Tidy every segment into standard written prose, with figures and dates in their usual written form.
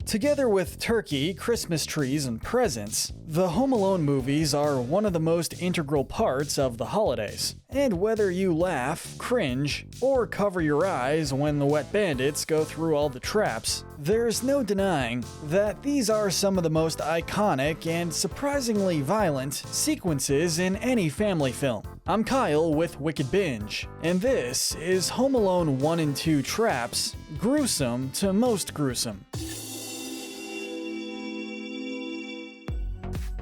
Together with turkey, Christmas trees, and presents, the Home Alone movies are one of the most integral parts of the holidays. And whether you laugh, cringe, or cover your eyes when the wet bandits go through all the traps, there's no denying that these are some of the most iconic and surprisingly violent sequences in any family film. I'm Kyle with Wicked Binge, and this is Home Alone 1 and 2 Traps, Gruesome to Most Gruesome.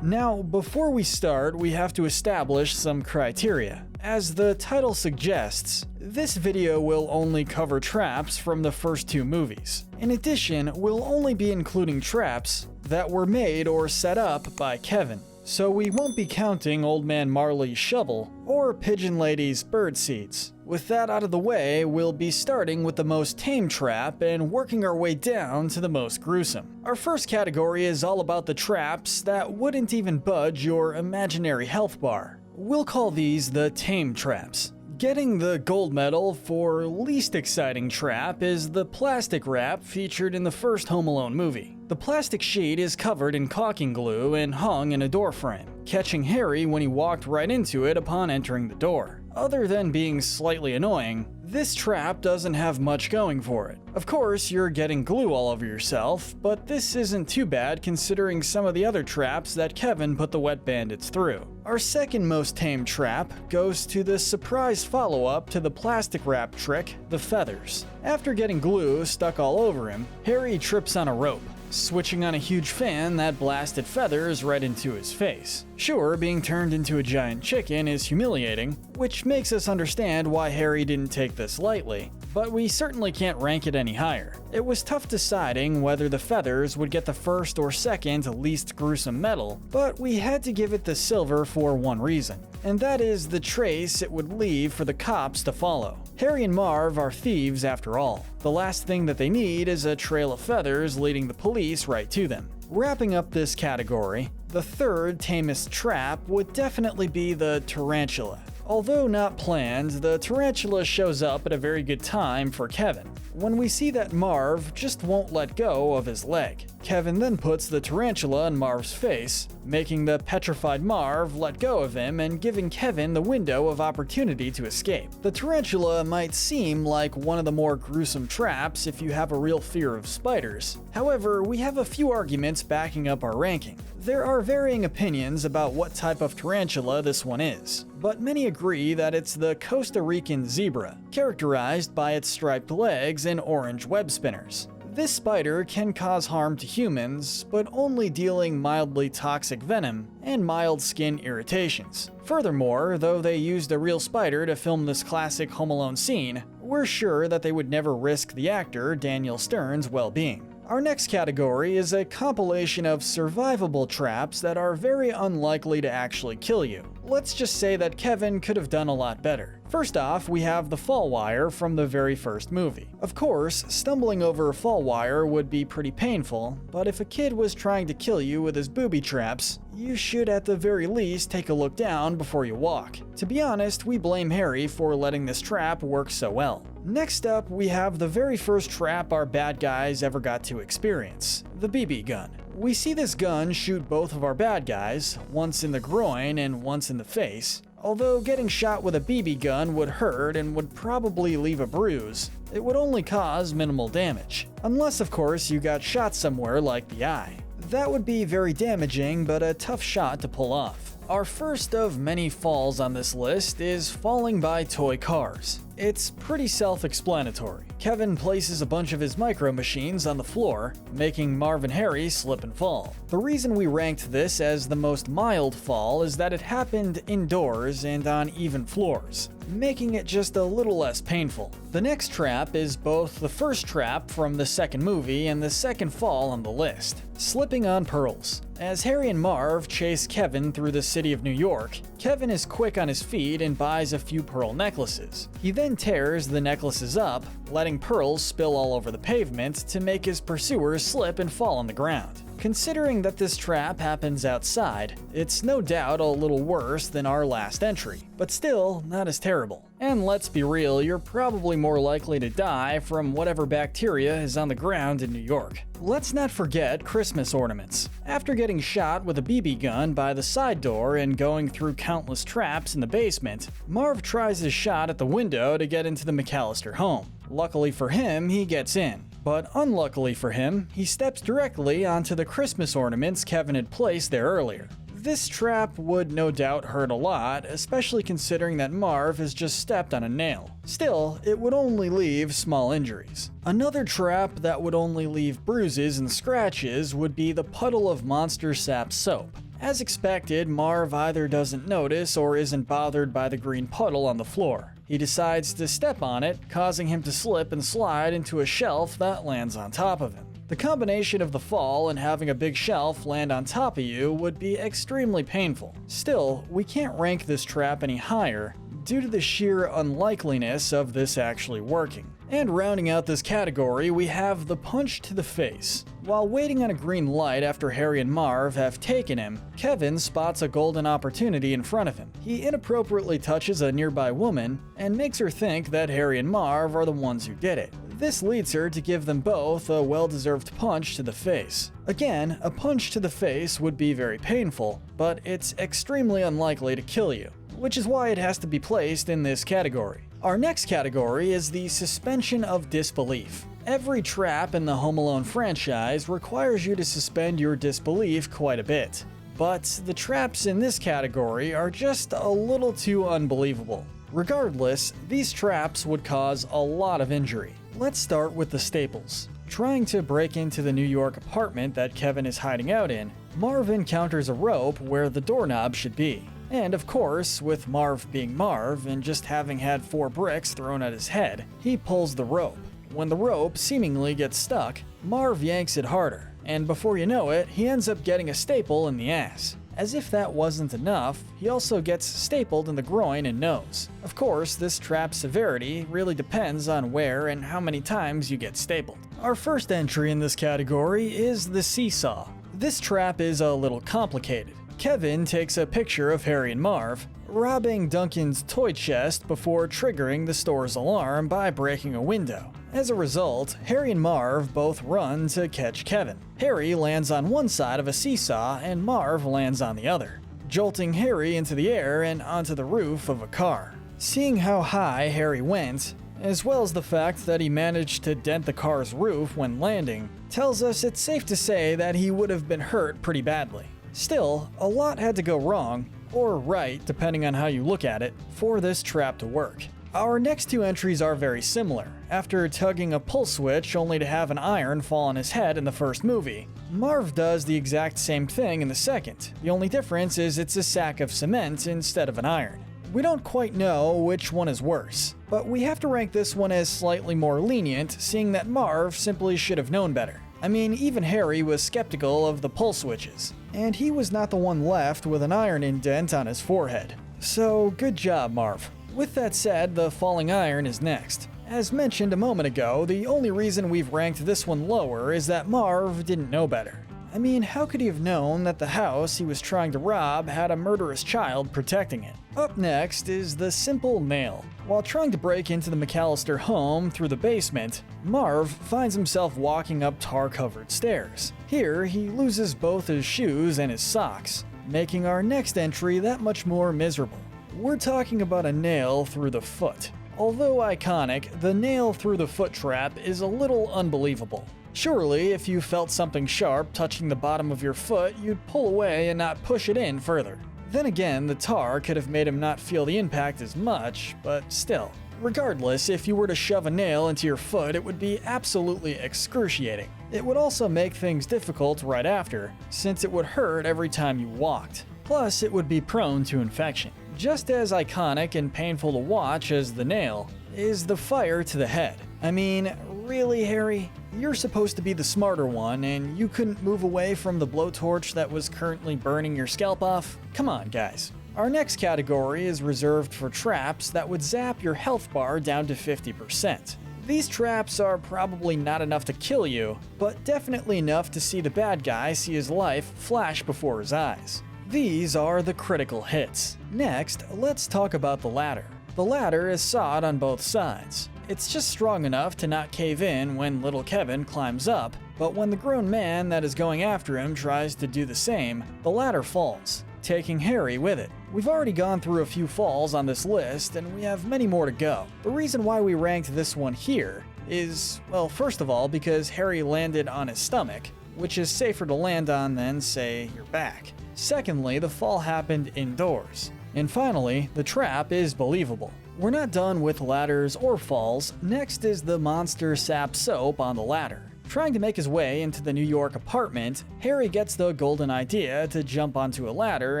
Now, before we start, we have to establish some criteria. As the title suggests, this video will only cover traps from the first two movies. In addition, we'll only be including traps that were made or set up by Kevin. So we won't be counting Old Man Marley's shovel or Pigeon Lady's bird seeds. With that out of the way, we'll be starting with the most tame trap and working our way down to the most gruesome. Our first category is all about the traps that wouldn't even budge your imaginary health bar. We'll call these the Tame Traps. Getting the gold medal for least exciting trap is the plastic wrap featured in the first Home Alone movie. The plastic sheet is covered in caulking glue and hung in a door frame, catching Harry when he walked right into it upon entering the door. Other than being slightly annoying, this trap doesn't have much going for it. Of course, you're getting glue all over yourself, but this isn't too bad considering some of the other traps that Kevin put the wet bandits through. Our second most tame trap goes to the surprise follow-up to the plastic wrap trick, the feathers. After getting glue stuck all over him, Harry trips on a rope, switching on a huge fan that blasted feathers right into his face. Sure, being turned into a giant chicken is humiliating, which makes us understand why Harry didn't take this lightly, but we certainly can't rank it any higher. It was tough deciding whether the feathers would get the first or second least gruesome medal, but we had to give it the silver for one reason, and that is the trace it would leave for the cops to follow. Harry and Marv are thieves after all. The last thing that they need is a trail of feathers leading the police right to them. Wrapping up this category, the third tamest trap would definitely be the tarantula. Although not planned, the tarantula shows up at a very good time for Kevin, when we see that Marv just won't let go of his leg. Kevin then puts the tarantula in Marv's face, making the petrified Marv let go of him and giving Kevin the window of opportunity to escape. The tarantula might seem like one of the more gruesome traps if you have a real fear of spiders. However, we have a few arguments backing up our ranking. There are varying opinions about what type of tarantula this one is, but many agree that it's the Costa Rican zebra, characterized by its striped legs and orange web spinners. This spider can cause harm to humans, but only dealing mildly toxic venom and mild skin irritations. Furthermore, though they used a real spider to film this classic Home Alone scene, we're sure that they would never risk the actor Daniel Stern's well-being. Our next category is a compilation of survivable traps that are very unlikely to actually kill you. Let's just say that Kevin could have done a lot better. First off, we have the fall wire from the very first movie. Of course, stumbling over a fall wire would be pretty painful, but if a kid was trying to kill you with his booby traps, you should at the very least take a look down before you walk. To be honest, we blame Harry for letting this trap work so well. Next up, we have the very first trap our bad guys ever got to experience, the BB gun. We see this gun shoot both of our bad guys, once in the groin and once in the face. Although getting shot with a BB gun would hurt and would probably leave a bruise, it would only cause minimal damage. Unless, of course, you got shot somewhere like the eye. That would be very damaging, but a tough shot to pull off. Our first of many falls on this list is falling by toy cars. It's pretty self-explanatory. Kevin places a bunch of his micro machines on the floor, making Marv and Harry slip and fall. The reason we ranked this as the most mild fall is that it happened indoors and on even floors, making it just a little less painful. The next trap is both the first trap from the second movie and the second fall on the list, slipping on pearls. As Harry and Marv chase Kevin through the city of New York, Kevin is quick on his feet and buys a few pearl necklaces. He then tears the necklaces up, letting pearls spill all over the pavement to make his pursuers slip and fall on the ground. Considering that this trap happens outside, it's no doubt a little worse than our last entry, but still not as terrible. And let's be real, you're probably more likely to die from whatever bacteria is on the ground in New York. Let's not forget Christmas ornaments. After getting shot with a BB gun by the side door and going through countless traps in the basement, Marv tries his shot at the window to get into the McAllister home. Luckily for him, he gets in. But unluckily for him, he steps directly onto the Christmas ornaments Kevin had placed there earlier. This trap would no doubt hurt a lot, especially considering that Marv has just stepped on a nail. Still, it would only leave small injuries. Another trap that would only leave bruises and scratches would be the puddle of Monster Sap soap. As expected, Marv either doesn't notice or isn't bothered by the green puddle on the floor. He decides to step on it, causing him to slip and slide into a shelf that lands on top of him. The combination of the fall and having a big shelf land on top of you would be extremely painful. Still, we can't rank this trap any higher due to the sheer unlikeliness of this actually working. And rounding out this category, we have the punch to the face. While waiting on a green light after Harry and Marv have taken him, Kevin spots a golden opportunity in front of him. He inappropriately touches a nearby woman and makes her think that Harry and Marv are the ones who did it. This leads her to give them both a well-deserved punch to the face. Again, a punch to the face would be very painful, but it's extremely unlikely to kill you, which is why it has to be placed in this category. Our next category is the suspension of disbelief. Every trap in the Home Alone franchise requires you to suspend your disbelief quite a bit. But the traps in this category are just a little too unbelievable. Regardless, these traps would cause a lot of injury. Let's start with the staples. Trying to break into the New York apartment that Kevin is hiding out in, Marv encounters a rope where the doorknob should be. And of course, with Marv being Marv and just having had 4 bricks thrown at his head, he pulls the rope. When the rope seemingly gets stuck, Marv yanks it harder, and before you know it, he ends up getting a staple in the ass. As if that wasn't enough, he also gets stapled in the groin and nose. Of course, this trap's severity really depends on where and how many times you get stapled. Our first entry in this category is the seesaw. This trap is a little complicated. Kevin takes a picture of Harry and Marv robbing Duncan's toy chest before triggering the store's alarm by breaking a window. As a result, Harry and Marv both run to catch Kevin. Harry lands on one side of a seesaw and Marv lands on the other, jolting Harry into the air and onto the roof of a car. Seeing how high Harry went, as well as the fact that he managed to dent the car's roof when landing, tells us it's safe to say that he would have been hurt pretty badly. Still, a lot had to go wrong, or right, depending on how you look at it, for this trap to work. Our next 2 entries are very similar. After tugging a pull switch only to have an iron fall on his head in the first movie, Marv does the exact same thing in the second. The only difference is it's a sack of cement instead of an iron. We don't quite know which one is worse, but we have to rank this one as slightly more lenient, seeing that Marv simply should have known better. I mean, even Harry was skeptical of the pull switches, and he was not the one left with an iron indent on his forehead. So, good job, Marv. With that said, the falling iron is next. As mentioned a moment ago, the only reason we've ranked this one lower is that Marv didn't know better. I mean, how could he have known that the house he was trying to rob had a murderous child protecting it? Up next is the simple nail. While trying to break into the McAllister home through the basement, Marv finds himself walking up tar-covered stairs. Here, he loses both his shoes and his socks, making our next entry that much more miserable. We're talking about a nail through the foot. Although iconic, the nail through the foot trap is a little unbelievable. Surely, if you felt something sharp touching the bottom of your foot, you'd pull away and not push it in further. Then again, the tar could have made him not feel the impact as much, but still. Regardless, if you were to shove a nail into your foot, it would be absolutely excruciating. It would also make things difficult right after, since it would hurt every time you walked. Plus, it would be prone to infection. Just as iconic and painful to watch as the nail is the fire to the head. I mean, really, Harry? You're supposed to be the smarter one, and you couldn't move away from the blowtorch that was currently burning your scalp off? Come on, guys. Our next category is reserved for traps that would zap your health bar down to 50%. These traps are probably not enough to kill you, but definitely enough to see the bad guy see his life flash before his eyes. These are the critical hits. Next, let's talk about the ladder. The ladder is sawed on both sides. It's just strong enough to not cave in when little Kevin climbs up, but when the grown man that is going after him tries to do the same, the ladder falls, taking Harry with it. We've already gone through a few falls on this list, and we have many more to go. The reason why we ranked this one here is, well, first of all, because Harry landed on his stomach, which is safer to land on than, say, your back. Secondly, the fall happened indoors. And finally, the trap is believable. We're not done with ladders or falls. Next is the monster sap soap on the ladder. Trying to make his way into the New York apartment, Harry gets the golden idea to jump onto a ladder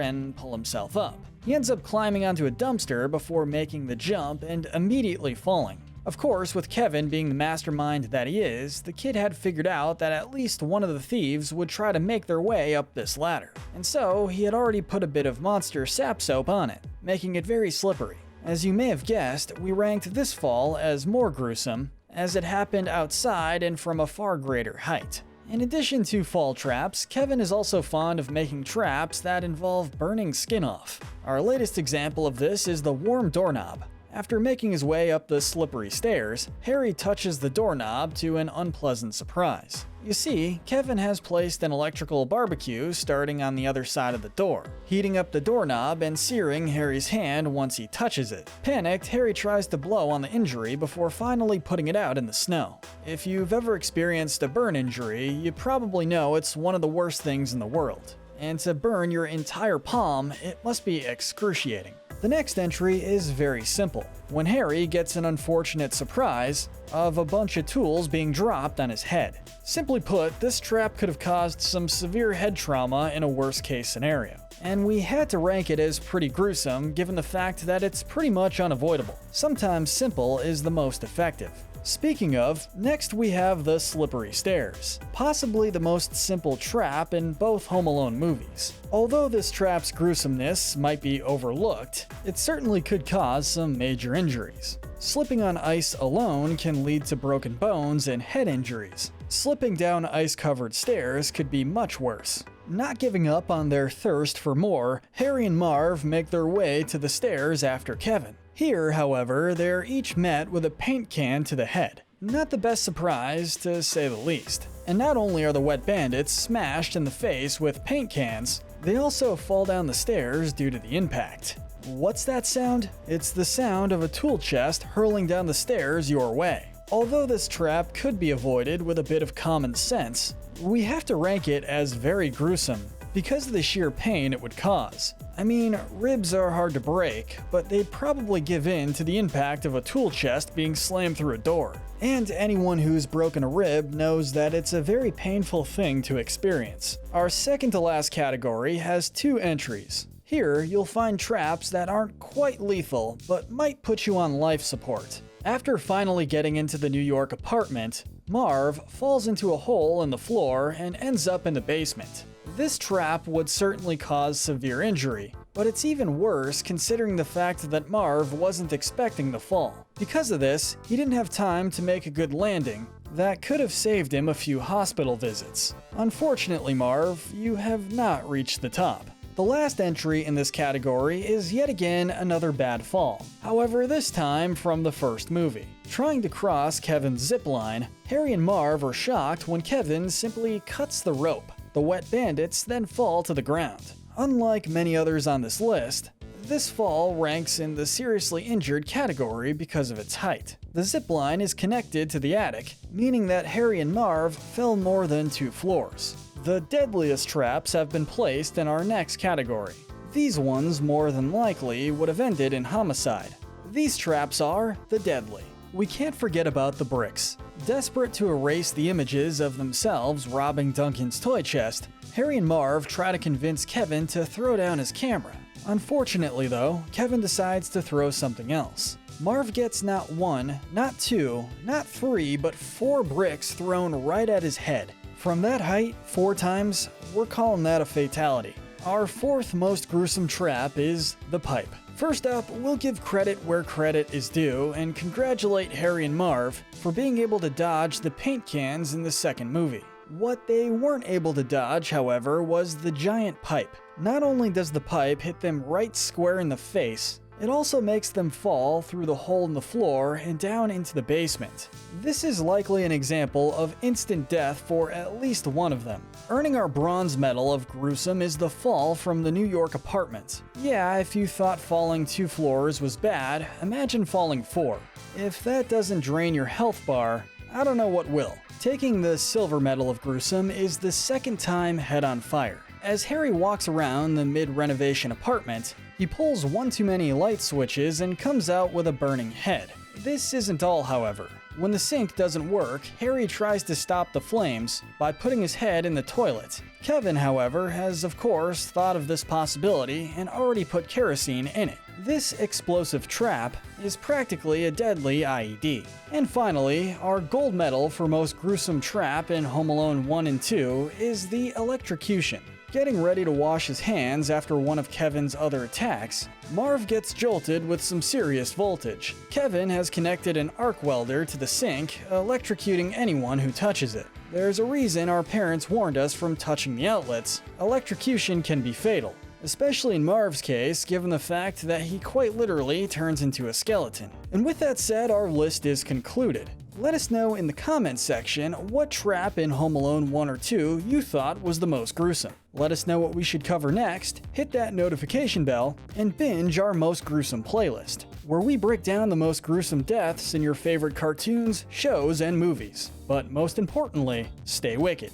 and pull himself up. He ends up climbing onto a dumpster before making the jump and immediately falling. Of course, with Kevin being the mastermind that he is, the kid had figured out that at least one of the thieves would try to make their way up this ladder. And so, he had already put a bit of monster sap soap on it, making it very slippery. As you may have guessed, we ranked this fall as more gruesome, as it happened outside and from a far greater height. In addition to fall traps, Kevin is also fond of making traps that involve burning skin off. Our latest example of this is the warm doorknob. After making his way up the slippery stairs, Harry touches the doorknob to an unpleasant surprise. You see, Kevin has placed an electrical barbecue starting on the other side of the door, heating up the doorknob and searing Harry's hand once he touches it. Panicked, Harry tries to blow on the injury before finally putting it out in the snow. If you've ever experienced a burn injury, you probably know it's one of the worst things in the world. And to burn your entire palm, it must be excruciating. The next entry is very simple. When Harry gets an unfortunate surprise of a bunch of tools being dropped on his head. Simply put, this trap could have caused some severe head trauma in a worst-case scenario. And we had to rank it as pretty gruesome given the fact that it's pretty much unavoidable. Sometimes simple is the most effective. Speaking of, next we have the slippery stairs, possibly the most simple trap in both Home Alone movies. Although this trap's gruesomeness might be overlooked, it certainly could cause some major injuries. Slipping on ice alone can lead to broken bones and head injuries. Slipping down ice-covered stairs could be much worse. Not giving up on their thirst for more, Harry and Marv make their way to the stairs after Kevin. Here, however, they're each met with a paint can to the head. Not the best surprise, to say the least. And not only are the wet bandits smashed in the face with paint cans, they also fall down the stairs due to the impact. What's that sound? It's the sound of a tool chest hurling down the stairs your way. Although this trap could be avoided with a bit of common sense, we have to rank it as very gruesome because of the sheer pain it would cause. I mean, ribs are hard to break, but they'd probably give in to the impact of a tool chest being slammed through a door. And anyone who's broken a rib knows that it's a very painful thing to experience. Our second to last category has 2 entries. Here, you'll find traps that aren't quite lethal, but might put you on life support. After finally getting into the New York apartment, Marv falls into a hole in the floor and ends up in the basement. This trap would certainly cause severe injury, but it's even worse considering the fact that Marv wasn't expecting the fall. Because of this, he didn't have time to make a good landing that could have saved him a few hospital visits. Unfortunately, Marv, you have not reached the top. The last entry in this category is yet again another bad fall, however this time from the first movie. Trying to cross Kevin's zipline, Harry and Marv are shocked when Kevin simply cuts the rope. The wet bandits then fall to the ground. Unlike many others on this list, this fall ranks in the seriously injured category because of its height. The zipline is connected to the attic, meaning that Harry and Marv fell more than 2 floors. The deadliest traps have been placed in our next category. These ones more than likely would have ended in homicide. These traps are the deadly. We can't forget about the bricks. Desperate to erase the images of themselves robbing Duncan's toy chest, Harry and Marv try to convince Kevin to throw down his camera. Unfortunately though, Kevin decides to throw something else. Marv gets not 1, not 2, not 3, but 4 bricks thrown right at his head. From that height, 4 times, we're calling that a fatality. Our 4th most gruesome trap is the pipe. First up, we'll give credit where credit is due and congratulate Harry and Marv for being able to dodge the paint cans in the second movie. What they weren't able to dodge, however, was the giant pipe. Not only does the pipe hit them right square in the face, it also makes them fall through the hole in the floor and down into the basement. This is likely an example of instant death for at least one of them. Earning our bronze medal of Gruesome is the fall from the New York apartment. Yeah, if you thought falling 2 floors was bad, imagine falling 4. If that doesn't drain your health bar, I don't know what will. Taking the silver medal of Gruesome is the second time head on fire. As Harry walks around the mid-renovation apartment, he pulls one too many light switches and comes out with a burning head. This isn't all, however. When the sink doesn't work, Harry tries to stop the flames by putting his head in the toilet. Kevin, however, has of course thought of this possibility and already put kerosene in it. This explosive trap is practically a deadly IED. And finally, our gold medal for most gruesome trap in Home Alone 1 and 2 is the electrocution. Getting ready to wash his hands after one of Kevin's other attacks, Marv gets jolted with some serious voltage. Kevin has connected an arc welder to the sink, electrocuting anyone who touches it. There's a reason our parents warned us from touching the outlets. Electrocution can be fatal, especially in Marv's case, given the fact that he quite literally turns into a skeleton. And with that said, our list is concluded. Let us know in the comments section what trap in Home Alone 1 or 2 you thought was the most gruesome. Let us know what we should cover next, hit that notification bell, and binge our most gruesome playlist, where we break down the most gruesome deaths in your favorite cartoons, shows, and movies. But most importantly, stay wicked.